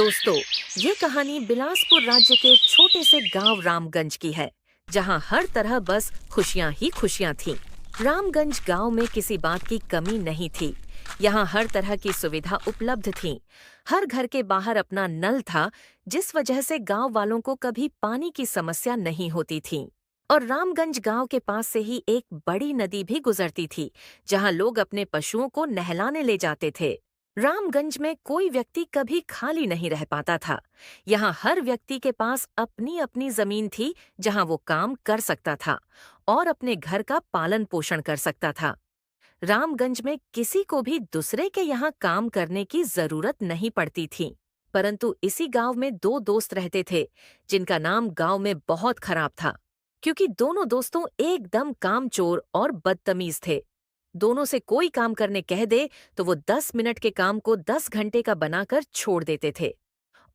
दोस्तों, ये कहानी बिलासपुर राज्य के एक छोटे से गांव रामगंज की है, जहां हर तरह बस खुशियां ही खुशियां थीं। रामगंज गांव में किसी बात की कमी नहीं थी। यहाँ हर तरह की सुविधा उपलब्ध थी। हर घर के बाहर अपना नल था, जिस वजह से गांव वालों को कभी पानी की समस्या नहीं होती थी। और रामगंज गांव के पास से ही एक बड़ी नदी भी गुजरती थी, जहां लोग अपने पशुओं को नहलाने ले जाते थे। रामगंज में कोई व्यक्ति कभी खाली नहीं रह पाता था। यहाँ हर व्यक्ति के पास अपनी अपनी जमीन थी, जहाँ वो काम कर सकता था और अपने घर का पालन पोषण कर सकता था। रामगंज में किसी को भी दूसरे के यहाँ काम करने की जरूरत नहीं पड़ती थी। परंतु इसी गांव में दो दोस्त रहते थे, जिनका नाम गांव में बहुत खराब था, क्योंकि दोनों दोस्तों एकदम कामचोर और बदतमीज थे। दोनों से कोई काम करने कह दे तो वो 10 मिनट के काम को 10 घंटे का बनाकर छोड़ देते थे।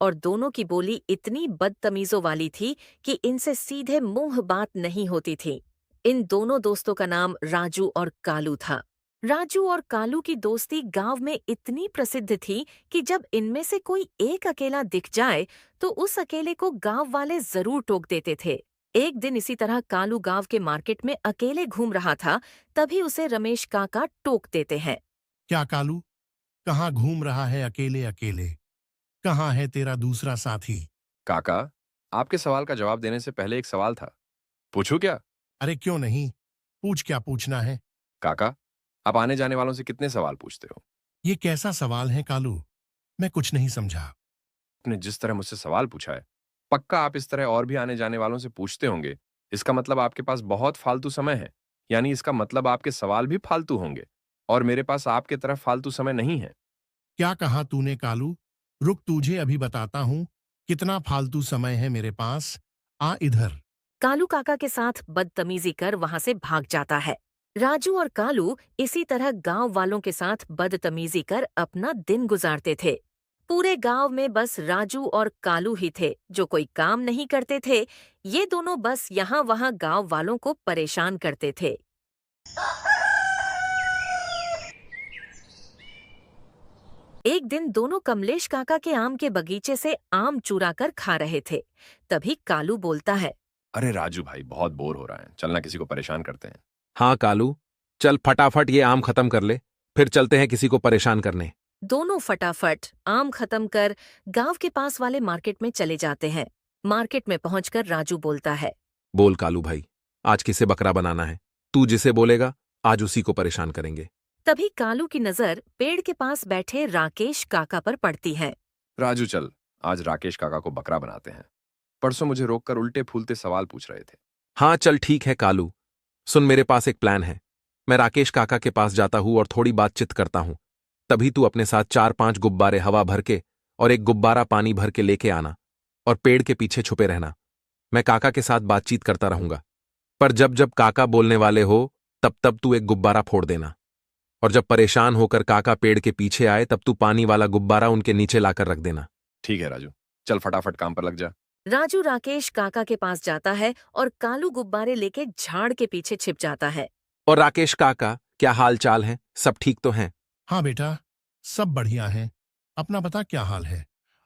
और दोनों की बोली इतनी बदतमीजों वाली थी कि इनसे सीधे मुंह बात नहीं होती थी। इन दोनों दोस्तों का नाम राजू और कालू था। राजू और कालू की दोस्ती गांव में इतनी प्रसिद्ध थी कि जब इनमें से कोई एक अकेला दिख जाए तो उस अकेले को गांव वाले जरूर टोक देते थे। एक दिन इसी तरह कालू गांव के मार्केट में अकेले घूम रहा था, तभी उसे रमेश काका टोक देते हैं। क्या कालू, कहाँ घूम रहा है अकेले अकेले? कहाँ है तेरा दूसरा साथी? काका, आपके सवाल का जवाब देने से पहले एक सवाल था। पूछूं क्या? अरे क्यों नहीं, पूछ, क्या पूछना है? काका, आप आने जाने वालों से कितने सवाल पूछते हो? ये कैसा सवाल है कालू? मैं कुछ नहीं समझा। आपने जिस तरह मुझसे सवाल पूछा है, पक्का आप इस तरह और भी आने जाने वालों से पूछते होंगे। इसका मतलब आपके पास बहुत फालतू समय है। यानी इसका मतलब आपके सवाल भी फालतू होंगे और मेरे पास आपके तरह फालतू समय नहीं है। क्या कहा तूने कालू? रुक, तुझे अभी बताता हूँ कितना फालतू समय है मेरे पास। आ इधर। कालू काका के साथ बदतमीजी कर वहां से भाग जाता है। राजू और कालू इसी तरह गांव वालों के साथ बदतमीजी कर अपना दिन गुजारते थे। पूरे गांव में बस राजू और कालू ही थे जो कोई काम नहीं करते थे। ये दोनों बस यहाँ वहाँ गांव वालों को परेशान करते थे। एक दिन दोनों कमलेश काका के आम के बगीचे से आम चुरा कर खा रहे थे। तभी कालू बोलता है, अरे राजू भाई, बहुत बोर हो रहा है, चलना किसी को परेशान करते हैं। हाँ कालू, चल फटाफट ये आम खत्म कर ले, फिर चलते हैं किसी को परेशान करने। दोनों फटाफट आम खत्म कर गांव के पास वाले मार्केट में चले जाते हैं। मार्केट में पहुंचकर राजू बोलता है, बोल कालू भाई, आज किसे बकरा बनाना है? तू जिसे बोलेगा आज उसी को परेशान करेंगे। तभी कालू की नजर पेड़ के पास बैठे राकेश काका पर पड़ती है। राजू चल, आज राकेश काका को बकरा बनाते हैं। परसों मुझे रोककर उल्टे फूलते सवाल पूछ रहे थे। हाँ चल ठीक है कालू, सुन मेरे पास एक प्लान है। मैं राकेश काका के पास जाता हूँ और थोड़ी बातचीत करता हूँ। तभी तू अपने साथ 4-5 गुब्बारे हवा भर के और एक गुब्बारा पानी भर के लेके आना और पेड़ के पीछे छुपे रहना। मैं काका के साथ बातचीत करता रहूंगा, पर जब जब काका बोलने वाले हो तब तब तू एक गुब्बारा फोड़ देना। और जब परेशान होकर काका पेड़ के पीछे आए तब तू पानी वाला गुब्बारा उनके नीचे लाकर रख देना। ठीक है राजू, चल फटाफट काम पर लग जा। राजू राकेश काका के पास जाता है और कालू गुब्बारे लेके झाड़ के पीछे छिप जाता है। और राकेश काका, क्या हाल चाल है? सब ठीक तो हैं? हाँ बेटा, सब बढ़िया है। अपना बता, क्या हाल है?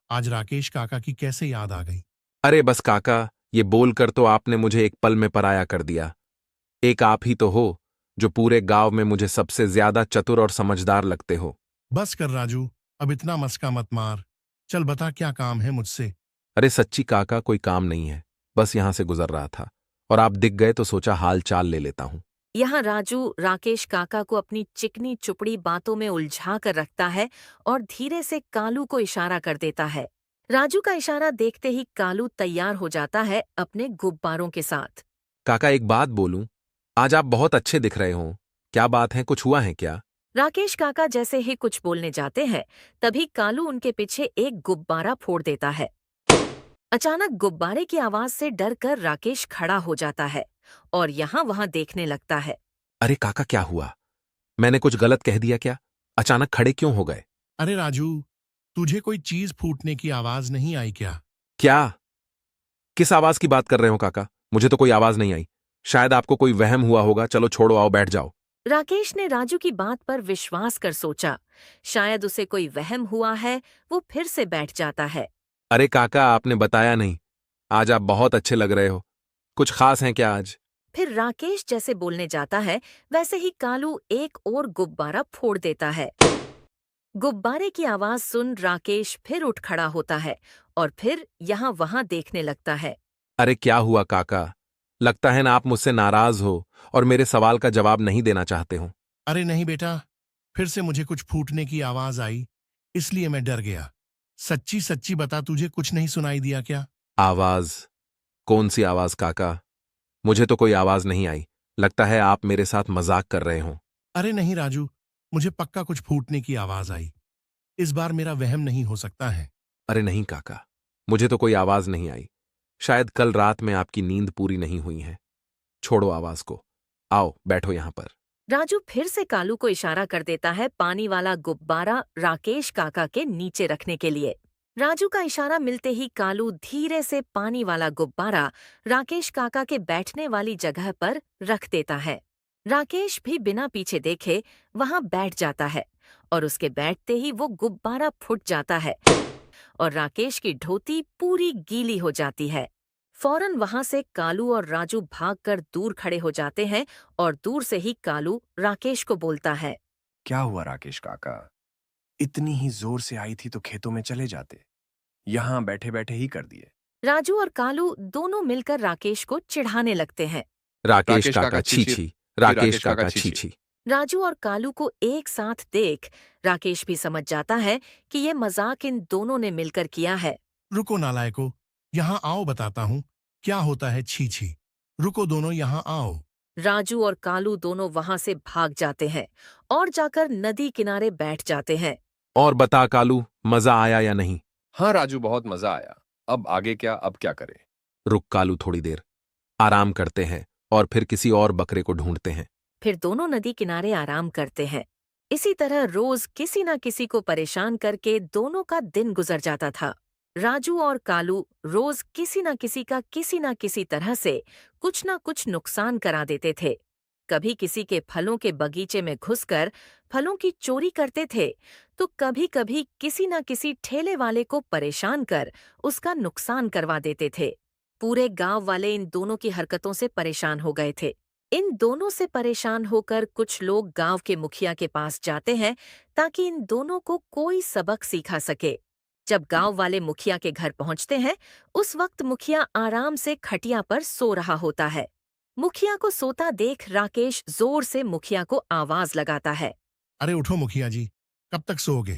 आज राकेश काका की कैसे याद आ गई? अरे बस काका, ये बोलकर तो आपने मुझे एक पल में पराया कर दिया। एक आप ही तो हो जो पूरे गांव में मुझे सबसे ज्यादा चतुर और समझदार लगते हो। बस कर राजू, अब इतना मस्का मत मार। चल बता, क्या काम है मुझसे? अरे सच्ची काका, कोई काम नहीं है, बस यहां से गुजर रहा था और आप दिख गए तो सोचा हाल चाल ले लेता हूं। यहाँ राजू राकेश काका को अपनी चिकनी चुपड़ी बातों में उलझा कर रखता है और धीरे से कालू को इशारा कर देता है। राजू का इशारा देखते ही कालू तैयार हो जाता है अपने गुब्बारों के साथ। काका एक बात बोलूं, आज आप बहुत अच्छे दिख रहे हो। क्या बात है, कुछ हुआ है क्या? राकेश काका जैसे ही कुछ बोलने जाते हैं, तभी कालू उनके पीछे एक गुब्बारा फोड़ देता है। अचानक गुब्बारे की आवाज से डर कर राकेश खड़ा हो जाता है और यहाँ वहाँ देखने लगता है। अरे काका, क्या हुआ? मैंने कुछ गलत कह दिया क्या? अचानक खड़े क्यों हो गए? अरे राजू, तुझे कोई चीज फूटने की आवाज नहीं आई क्या? क्या? किस आवाज की बात कर रहे हो काका? मुझे तो कोई आवाज नहीं आई। शायद आपको कोई वहम हुआ होगा। चलो छोड़ो, आओ बैठ जाओ। राकेश ने राजू की बात पर विश्वास कर सोचा। शायद उसे कोई वहम हुआ है। वो फिर से बैठ जाता है। अरे काका, आपने बताया नहीं। आज आप बहुत अच्छे लग रहे हो। कुछ खास हैं क्या आज? फिर राकेश जैसे बोलने जाता है, वैसे ही कालू एक और गुब्बारा फोड़ देता है। गुब्बारे की आवाज सुन राकेश फिर उठ खड़ा होता है और फिर यहाँ वहाँ देखने लगता है। अरे क्या हुआ काका? लगता है ना आप मुझसे नाराज हो और मेरे सवाल का जवाब नहीं देना चाहते हो। अरे नहीं बेटा, फिर से मुझे कुछ फूटने की आवाज आई, इसलिए मैं डर गया। सच्ची सच्ची बता, तुझे कुछ नहीं सुनाई दिया क्या? आवाज? कौन सी आवाज काका? मुझे तो कोई आवाज नहीं आई। लगता है आप मेरे साथ मजाक कर रहे हो। अरे नहीं राजू, मुझे पक्का कुछ फूटने की आवाज आई। इस बार मेरा वहम नहीं हो सकता है। अरे नहीं काका, मुझे तो कोई आवाज नहीं आई। शायद कल रात में आपकी नींद पूरी नहीं हुई है। छोड़ो आवाज को। आओ बैठो यहां पर। राजू फिर से कालू को इशारा कर देता है पानी वाला गुब्बारा राकेश काका के नीचे रखने के लिए। राजू का इशारा मिलते ही कालू धीरे से पानी वाला गुब्बारा राकेश काका के बैठने वाली जगह पर रख देता है। राकेश भी बिना पीछे देखे वहां बैठ जाता है और उसके बैठते ही वो गुब्बारा फूट जाता है और राकेश की धोती पूरी गीली हो जाती है। फौरन वहां से कालू और राजू भागकर दूर खड़े हो जाते हैं और दूर से ही कालू राकेश को बोलता है। क्या हुआ राकेश काका? इतनी ही जोर से आई थी तो खेतों में चले जाते। यहाँ बैठे बैठे ही कर दिए। राजू और कालू दोनों मिलकर राकेश को चिढ़ाने लगते हैं। राकेश राकेश काका काका छी छी छी। छी। राकेश काका छी छी। राजू और कालू को एक साथ देख राकेश भी समझ जाता है कि ये मजाक इन दोनों ने मिलकर किया है। रुको नालायको, यहाँ आओ, बताता हूँ क्या होता है। छी छी, रुको दोनों, यहाँ आओ। राजू और कालू दोनों वहां से भाग जाते हैं और जाकर नदी किनारे बैठ जाते हैं। और बता कालू, मजा आया या नहीं? हाँ राजू, बहुत मजा आया। अब आगे क्या, अब क्या करें? रुक कालू, थोड़ी देर आराम करते हैं और फिर किसी और बकरे को ढूंढते हैं। फिर दोनों नदी किनारे आराम करते हैं। इसी तरह रोज किसी न किसी को परेशान करके दोनों का दिन गुजर जाता था। राजू और कालू रोज किसी न किसी तरह से कुछ न कुछ नुकसान करा देते थे। कभी किसी के फलों के बगीचे में घुसकर फलों की चोरी करते थे, तो कभी कभी किसी न किसी ठेले वाले को परेशान कर उसका नुकसान करवा देते थे। पूरे गांव वाले इन दोनों की हरकतों से परेशान हो गए थे। इन दोनों से परेशान होकर कुछ लोग गांव के मुखिया के पास जाते हैं ताकि इन दोनों को कोई सबक सिखा सके। जब गांव वाले मुखिया के घर पहुंचते हैं, उस वक्त मुखिया आराम से खटिया पर सो रहा होता है। मुखिया को सोता देख राकेश जोर से मुखिया को आवाज लगाता है। अरे उठो मुखिया जी, कब तक सोओगे?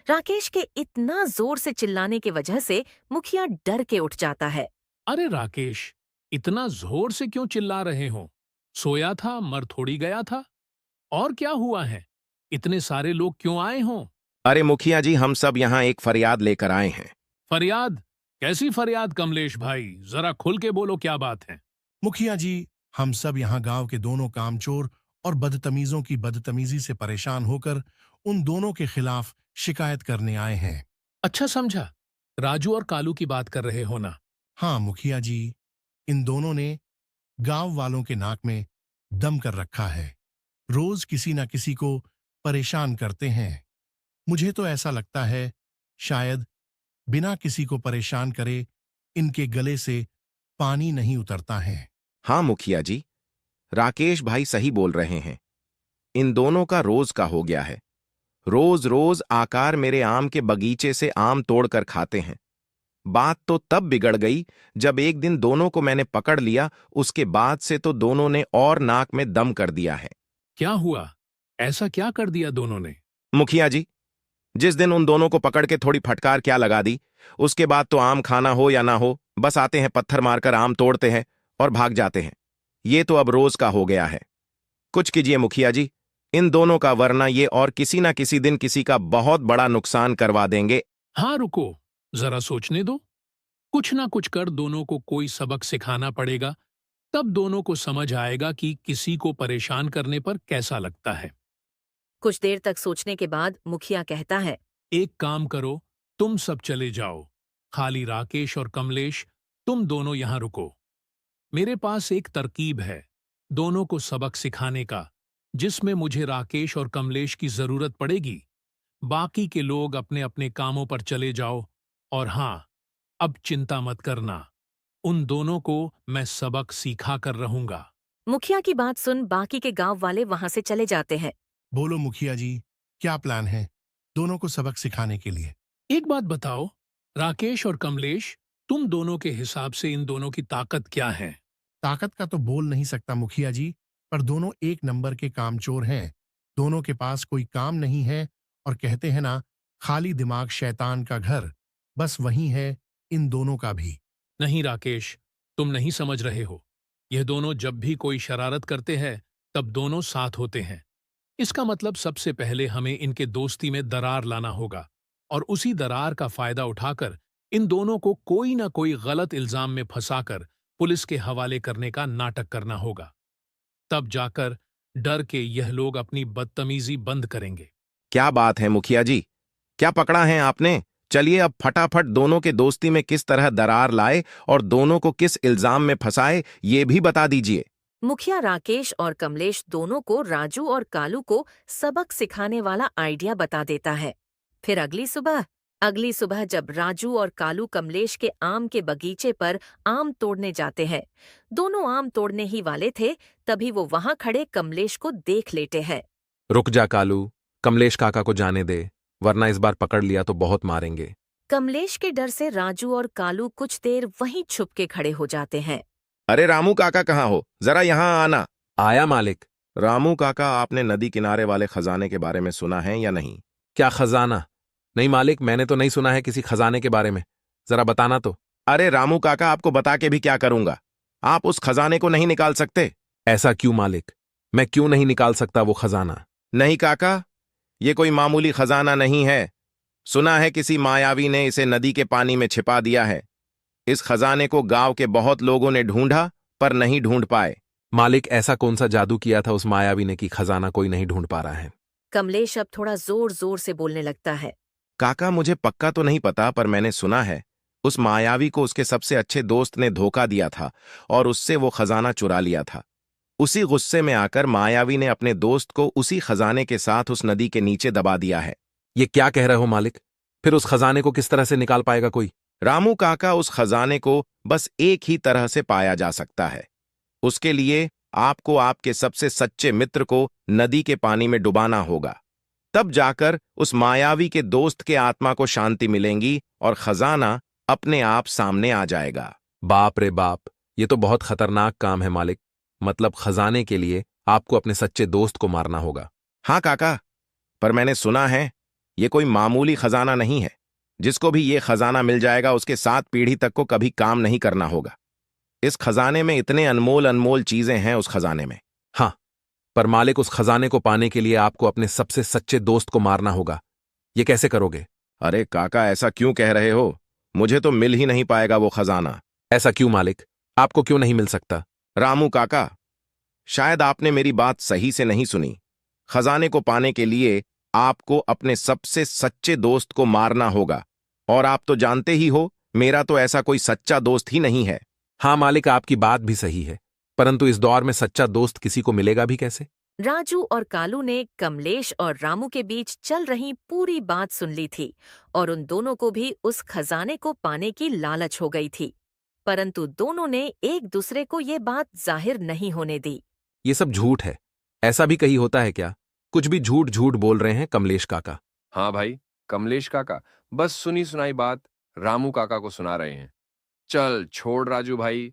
राकेश के इतना जोर से चिल्लाने की वजह से मुखिया डर के उठ जाता है। अरे राकेश, इतना जोर से क्यों चिल्ला रहे हो? सोया था, मर थोड़ी गया था। और क्या हुआ है? इतने सारे लोग क्यों आए हों? अरे मुखिया जी, हम सब यहाँ एक फरियाद लेकर आए हैं। फरियाद? कैसी फरियाद कमलेश भाई? जरा खुल के बोलो, क्या बात है? मुखिया जी, हम सब यहाँ गांव के दोनों कामचोर और बदतमीजों की बदतमीजी से परेशान होकर उन दोनों के खिलाफ शिकायत करने आए हैं। अच्छा समझा, राजू और कालू की बात कर रहे हो ना? हाँ मुखिया जी, इन दोनों ने गांव वालों के नाक में दम कर रखा है। रोज किसी न किसी को परेशान करते हैं। मुझे तो ऐसा लगता है शायद बिना किसी को परेशान करे इनके गले से पानी नहीं उतरता है। हाँ मुखिया जी, राकेश भाई सही बोल रहे हैं। इन दोनों का रोज का हो गया है। रोज रोज आकार मेरे आम के बगीचे से आम तोड़कर खाते हैं। बात तो तब बिगड़ गई जब एक दिन दोनों को मैंने पकड़ लिया। उसके बाद से तो दोनों ने और नाक में दम कर दिया है। क्या हुआ? ऐसा क्या कर दिया दोनों ने? मुखिया जी, जिस दिन उन दोनों को पकड़ के थोड़ी फटकार क्या लगा दी, उसके बाद तो आम खाना हो या ना हो, बस आते हैं, पत्थर मारकर आम तोड़ते हैं और भाग जाते हैं। ये तो अब रोज का हो गया है। कुछ कीजिए मुखिया जी इन दोनों का, वरना ये और किसी ना किसी दिन किसी का बहुत बड़ा नुकसान करवा देंगे। हाँ रुको, जरा सोचने दो। कुछ ना कुछ कर दोनों को कोई सबक सिखाना पड़ेगा, तब दोनों को समझ आएगा कि किसी को परेशान करने पर कैसा लगता है। कुछ देर तक सोचने के बाद मुखिया कहता है। एक काम करो, तुम सब चले जाओ। खाली राकेश और कमलेश, तुम दोनों यहां रुको। मेरे पास एक तरकीब है दोनों को सबक सिखाने का। जिसमें मुझे राकेश और कमलेश की जरूरत पड़ेगी। बाकी के लोग अपने अपने कामों पर चले जाओ। और हाँ, अब चिंता मत करना, उन दोनों को मैं सबक सिखा कर रहूंगा। मुखिया की बात सुन बाकी के गांव वाले वहां से चले जाते हैं। बोलो मुखिया जी, क्या प्लान है दोनों को सबक सिखाने के लिए? एक बात बताओ, राकेश और कमलेश, तुम दोनों के हिसाब से इन दोनों की ताकत क्या है? ताकत का तो बोल नहीं सकता मुखिया जी, पर दोनों एक नंबर के कामचोर हैं। दोनों के पास कोई काम नहीं है और कहते हैं ना, खाली दिमाग शैतान का घर। बस वही है इन दोनों का भी। नहीं राकेश, तुम नहीं समझ रहे हो। यह दोनों जब भी कोई शरारत करते हैं तब दोनों साथ होते हैं। इसका मतलब सबसे पहले हमें इनके दोस्ती में दरार लाना होगा और उसी दरार का फायदा उठाकर इन दोनों को कोई ना कोई गलत इल्जाम में फंसाकर पुलिस के हवाले करने का नाटक करना होगा। तब जाकर डर के यह लोग अपनी बदतमीजी बंद करेंगे। क्या बात है मुखिया जी, क्या पकड़ा है आपने? चलिए अब फटाफट दोनों के दोस्ती में किस तरह दरार लाए और दोनों को किस इल्जाम में फंसाए, ये भी बता दीजिए। मुखिया राकेश और कमलेश दोनों को राजू और कालू को सबक सिखाने वाला आइडिया बता देता है। फिर अगली सुबह जब राजू और कालू कमलेश के आम के बगीचे पर आम तोड़ने जाते हैं, दोनों आम तोड़ने ही वाले थे, तभी वो वहां खड़े कमलेश को देख लेते हैं। रुक जा कालू, कमलेश काका को जाने दे, वरना इस बार पकड़ लिया तो बहुत मारेंगे। कमलेश के डर से राजू और कालू कुछ देर वहीं छुप के खड़े हो जाते हैं। अरे रामू काका कहाँ हो, जरा यहाँ आना। आया मालिक। रामू काका, आपने नदी किनारे वाले खजाने के बारे में सुना है या नहीं? क्या खजाना? नहीं मालिक, मैंने तो नहीं सुना है किसी खजाने के बारे में, जरा बताना तो। अरे रामू काका, आपको बता के भी क्या करूंगा, आप उस खजाने को नहीं निकाल सकते। ऐसा क्यों मालिक? मैं क्यों नहीं निकाल सकता वो खजाना? नहीं काका, ये कोई मामूली खजाना नहीं है। सुना है किसी मायावी ने इसे नदी के पानी में छिपा दिया है। इस खजाने को गांव के बहुत लोगों ने ढूंढा पर नहीं ढूंढ पाए। मालिक, ऐसा कौन सा जादू किया था उस मायावी ने कि खजाना कोई नहीं ढूंढ पा रहा है? कमलेश अब थोड़ा जोर जोर से बोलने लगता है। काका, मुझे पक्का तो नहीं पता, पर मैंने सुना है उस मायावी को उसके सबसे अच्छे दोस्त ने धोखा दिया था और उससे वो खजाना चुरा लिया था। उसी गुस्से में आकर मायावी ने अपने दोस्त को उसी खजाने के साथ उस नदी के नीचे दबा दिया है। ये क्या कह रहे हो मालिक? फिर उस खजाने को किस तरह से निकाल पाएगा कोई? रामू काका, उस खजाने को बस एक ही तरह से पाया जा सकता है। उसके लिए आपको आपके सबसे सच्चे मित्र को नदी के पानी में डुबाना होगा। तब जाकर उस मायावी के दोस्त के आत्मा को शांति मिलेगी और खजाना अपने आप सामने आ जाएगा। बाप रे बाप, ये तो बहुत खतरनाक काम है मालिक। मतलब खजाने के लिए आपको अपने सच्चे दोस्त को मारना होगा? हाँ काका, पर मैंने सुना है ये कोई मामूली खजाना नहीं है। जिसको भी ये खजाना मिल जाएगा उसके 7 पीढ़ी तक को कभी काम नहीं करना होगा। इस खजाने में इतने अनमोल अनमोल चीजें हैं उस खजाने में। हाँ, पर मालिक, उस खजाने को पाने के लिए आपको अपने सबसे सच्चे दोस्त को मारना होगा। ये कैसे करोगे? अरे काका, ऐसा क्यों कह रहे हो? मुझे तो मिल ही नहीं पाएगा वो खजाना। ऐसा क्यों मालिक? आपको क्यों नहीं मिल सकता? रामू काका, शायद आपने मेरी बात सही से नहीं सुनी। खजाने को पाने के लिए आपको अपने सबसे सच्चे दोस्त को मारना होगा, और आप तो जानते ही हो मेरा तो ऐसा कोई सच्चा दोस्त ही नहीं है। हाँ मालिक, आपकी बात भी सही है, परंतु इस दौर में सच्चा दोस्त किसी को मिलेगा भी कैसे? राजू और कालू ने कमलेश और रामू के बीच चल रही पूरी बात सुन ली थी और उन दोनों को भी उस खजाने को पाने की लालच हो गई थी, परंतु दोनों ने एक दूसरे को ये बात जाहिर नहीं होने दी। ये सब झूठ है, ऐसा भी कहीं होता है क्या? कुछ भी झूठ झूठ बोल रहे हैं कमलेश काका। हाँ भाई, कमलेश काका बस सुनी सुनाई बात रामू काका को सुना रहे हैं। चल छोड़ राजू भाई,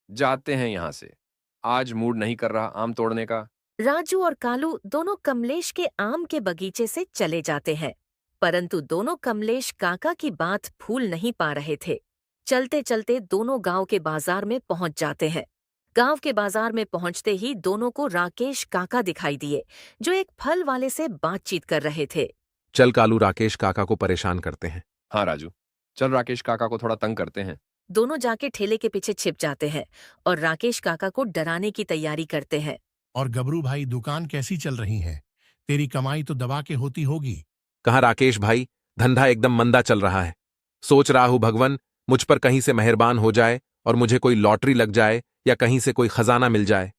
जाते हैं यहां से, आज मूड नहीं कर रहा आम तोड़ने का। राजू और कालू दोनों कमलेश के आम के बगीचे से चले जाते हैं, परंतु दोनों कमलेश काका की बात भूल नहीं पा रहे थे। चलते चलते दोनों गांव के बाजार में पहुंच जाते हैं। गांव के बाजार में पहुंचते ही दोनों को राकेश काका दिखाई दिए, जो एक फल वाले से बातचीत कर रहे थे। चल कालू, राकेश काका को परेशान करते हैं। हाँ राजू, चल राकेश काका को थोड़ा तंग करते हैं। दोनों जाके ठेले के पीछे छिप जाते हैं और राकेश काका को डराने की तैयारी करते हैं। और गबरू भाई, दुकान कैसी चल रही है? तेरी कमाई तो दबा के होती होगी। कहाँ राकेश भाई, धंधा एकदम मंदा चल रहा है। सोच रहा हूं भगवान मुझ पर कहीं से मेहरबान हो जाए और मुझे कोई लॉटरी लग जाए या कहीं से कोई खजाना मिल जाए।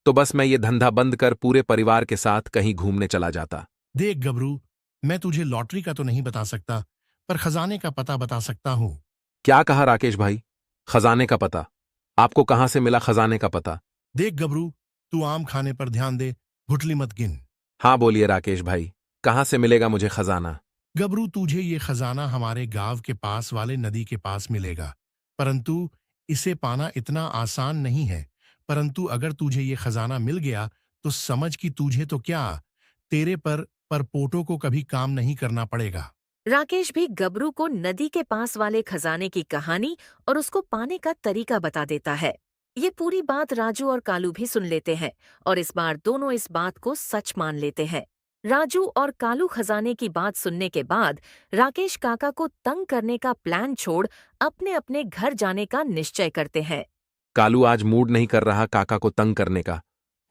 तो बस मैं ये धंधा बंद कर पूरे परिवार के साथ कहीं घूमने चला जाता। देख गबरू, मैं तुझे लॉटरी का तो नहीं बता सकता, पर खजाने का पता बता सकता हूँ। क्या कहा राकेश भाई? खजाने का पता? आपको कहां से मिला खजाने का पता? देख गबरू, तू आम खाने पर ध्यान दे, घुटली मत गिन। हाँ बोलिए राकेश भाई, कहां से मिलेगा मुझे खजाना? गबरू, तुझे ये खजाना हमारे गांव के पास वाले नदी के पास मिलेगा, परंतु इसे पाना इतना आसान नहीं है। परंतु अगर तुझे ये खजाना मिल गया तो समझ कि तुझे तो क्या, तेरे पर पोटो को कभी काम नहीं करना पड़ेगा। राकेश भी गबरू को नदी के पास वाले खजाने की कहानी और उसको पाने का तरीका बता देता है। ये पूरी बात राजू और कालू भी सुन लेते हैं और इस बार दोनों इस बात को सच मान लेते हैं। राजू और कालू खजाने की बात सुनने के बाद राकेश काका को तंग करने का प्लान छोड़ अपने अपने घर जाने का निश्चय करते हैं। कालू आज मूड नहीं कर रहा काका को तंग करने का,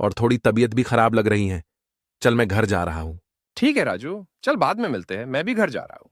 और थोड़ी तबीयत भी खराब लग रही है। चल मैं घर जा रहा हूं। ठीक है राजू, चल बाद में मिलते हैं, मैं भी घर जा रहा हूँ।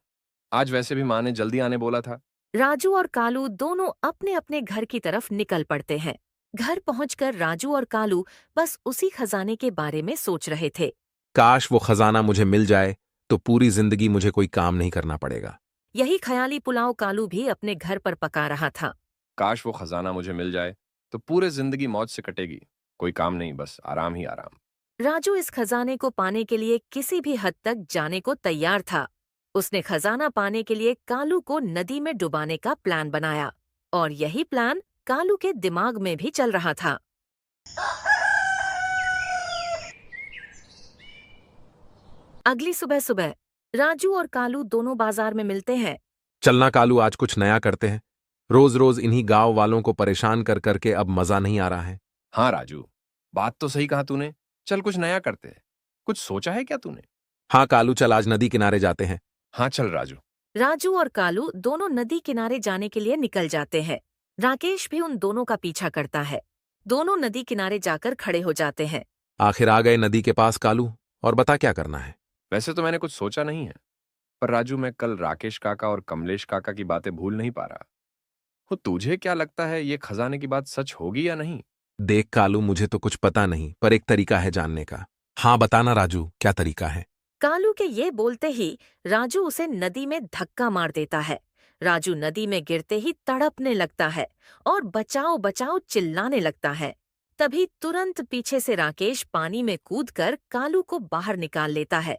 आज वैसे भी माँ ने जल्दी आने बोला था। राजू और कालू दोनों अपने अपने घर की तरफ निकल पड़ते हैं। घर पहुंचकर राजू और कालू बस उसी खजाने के बारे में सोच रहे थे। काश वो खजाना मुझे मिल जाए तो पूरी जिंदगी मुझे कोई काम नहीं करना पड़ेगा। यही ख्याली पुलाव कालू भी अपने घर पर पका रहा था। काश वो खजाना मुझे मिल जाए तो पूरे जिंदगी मौज से कटेगी, कोई काम नहीं, बस आराम ही आराम। राजू इस खजाने को पाने के लिए किसी भी हद तक जाने को तैयार था। उसने खजाना पाने के लिए कालू को नदी में डुबाने का प्लान बनाया और यही प्लान कालू के दिमाग में भी चल रहा था। अगली सुबह सुबह राजू और कालू दोनों बाजार में मिलते हैं। चलना कालू, आज कुछ नया करते हैं। रोज रोज इन्हीं गांव वालों को परेशान कर करके अब मजा नहीं आ रहा है। हाँ राजू, बात तो सही कहा तूने, चल कुछ नया करते हैं। कुछ सोचा है क्या तूने? हाँ कालू, चल आज नदी किनारे जाते हैं। हाँ चल राजू। राजू और कालू दोनों नदी किनारे जाने के लिए निकल जाते हैं। राकेश भी उन दोनों का पीछा करता है। दोनों नदी किनारे जाकर खड़े हो जाते हैं। आखिर आ गए नदी के पास कालू, और बता क्या करना है? वैसे तो मैंने कुछ सोचा नहीं है, पर राजू मैं कल राकेश काका और कमलेश काका की बातें भूल नहीं पा रहा। वो तुझे क्या लगता है, ये खजाने की बात सच होगी या नहीं? देख कालू, मुझे तो कुछ पता नहीं, पर एक तरीका है जानने का। हाँ बताना राजू, क्या तरीका है? कालू के ये बोलते ही राजू उसे नदी में धक्का मार देता है। राजू नदी में गिरते ही तड़पने लगता है और बचाओ बचाओ चिल्लाने लगता है। तभी तुरंत पीछे से राकेश पानी में कूदकर कालू को बाहर निकाल लेता है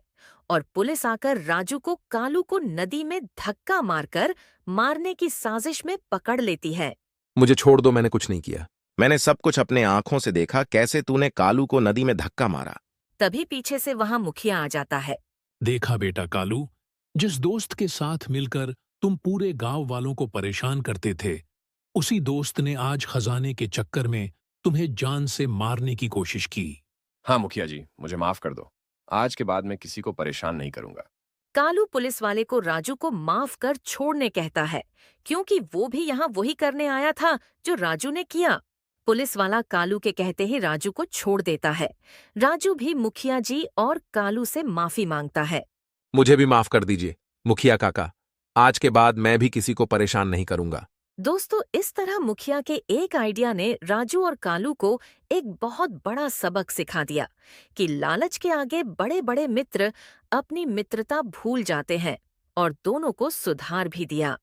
और पुलिस आकर राजू को कालू को नदी में धक्का मारकर मारने की साजिश में पकड़ लेती है। मुझे छोड़ दो, मैंने कुछ नहीं किया। मैंने सब कुछ अपने आंखों से देखा, कैसे तूने कालू को नदी में धक्का मारा। तभी पीछे से वहां मुखिया आ जाता है। देखा बेटा कालू, जिस दोस्त के साथ मिलकर तुम पूरे गांव वालों को परेशान करते थे, उसी दोस्त ने आज खजाने के चक्कर में तुम्हें जान से मारने की कोशिश की। हाँ मुखिया जी, मुझे माफ कर दो। आज के बाद मैं किसी को परेशान नहीं करूंगा। कालू पुलिस वाले को राजू को माफ कर छोड़ने कहता है, क्योंकि वो भी यहाँ वही करने आया था जो राजू ने किया। पुलिस वाला कालू के कहते ही राजू को छोड़ देता है। राजू भी मुखिया जी और कालू से माफी मांगता है। मुझे भी माफ कर दीजिए मुखिया काका, आज के बाद मैं भी किसी को परेशान नहीं करूंगा। दोस्तों, इस तरह मुखिया के एक आइडिया ने राजू और कालू को एक बहुत बड़ा सबक सिखा दिया कि लालच के आगे बड़े बड़े मित्र अपनी मित्रता भूल जाते हैं, और दोनों को सुधार भी दिया।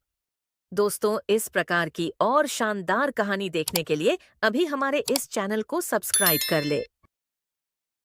दोस्तों, इस प्रकार की और शानदार कहानी देखने के लिए अभी हमारे इस चैनल को सब्सक्राइब कर ले।